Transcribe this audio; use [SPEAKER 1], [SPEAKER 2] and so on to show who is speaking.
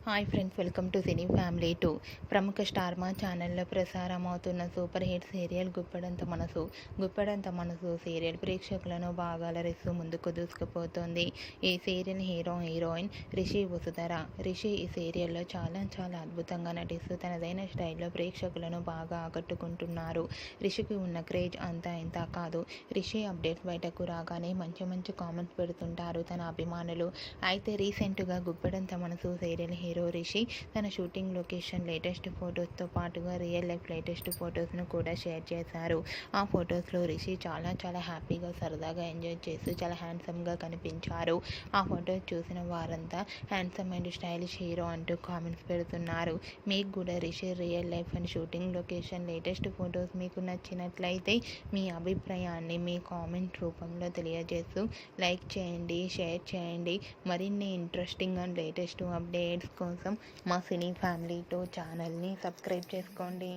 [SPEAKER 1] Hi friends, welcome to cine family 2. ప్రముఖ star మా ఛానల్లో ప్రసారం అవుతున్న సూపర్ హిట్ సీరియల్ గుప్పెడంత మనసు సీరియల్ ప్రేక్షకులను బాగా అలరిస్తూ ముందుకు దూసుకుపోతుంది. ఈ సీరియల్ హీరోయిన్ రిషి వసుధర. రిషి ఈ సీరియల్లో చాలా అద్భుతంగా నటిస్తూ తనదైన స్టైల్లో ప్రేక్షకులను బాగా ఆకట్టుకుంటున్నారు. రిషికి ఉన్న క్రేజ్ అంతా ఇంత కాదు. రిషి అప్డేట్స్ బయటకు రాగానే మంచి కామెంట్స్ పెడుతుంటారు తన అభిమానులు. అయితే రీసెంట్గా గుప్పెడంత మనసు సీరియల్ హీరో రిషి తన షూటింగ్ లొకేషన్ లేటెస్ట్ ఫొటోస్తో పాటుగా రియల్ లైఫ్ లేటెస్ట్ ఫొటోస్ను కూడా షేర్ చేశారు. ఆ ఫొటోస్లో రిషి చాలా హ్యాపీగా సరదాగా ఎంజాయ్ చేస్తూ చాలా హ్యాండ్సమ్గా కనిపించారు. ఆ ఫొటోస్ చూసిన వారంతా హ్యాండ్సమ్ అండ్ స్టైలిష్ హీరో అంటూ కామెంట్స్ పెడుతున్నారు. మీకు కూడా Rishi real life and shooting location latest photos మీకు నచ్చినట్లయితే మీ అభిప్రాయాన్ని మీ కామెంట్ రూపంలో తెలియజేస్తూ లైక్ చేయండి, షేర్ చేయండి. మరిన్ని ఇంట్రెస్టింగ్ అండ్ లేటెస్ట్ అప్డేట్స్ కోసం మా సినీ ఫ్యామిలీ 2 ఛానల్ని సబ్స్క్రైబ్ చేసుకోండి.